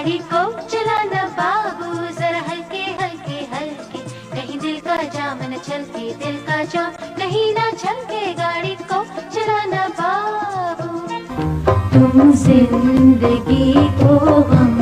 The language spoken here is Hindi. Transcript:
गाड़ी को चलाना बाबू, जरा हल्के हल्के हल्के, कहीं दिल का जाम न छलके, दिल का जाम नहीं ना छलके, गाड़ी को चलाना बाबू। तुम जिंदगी को गम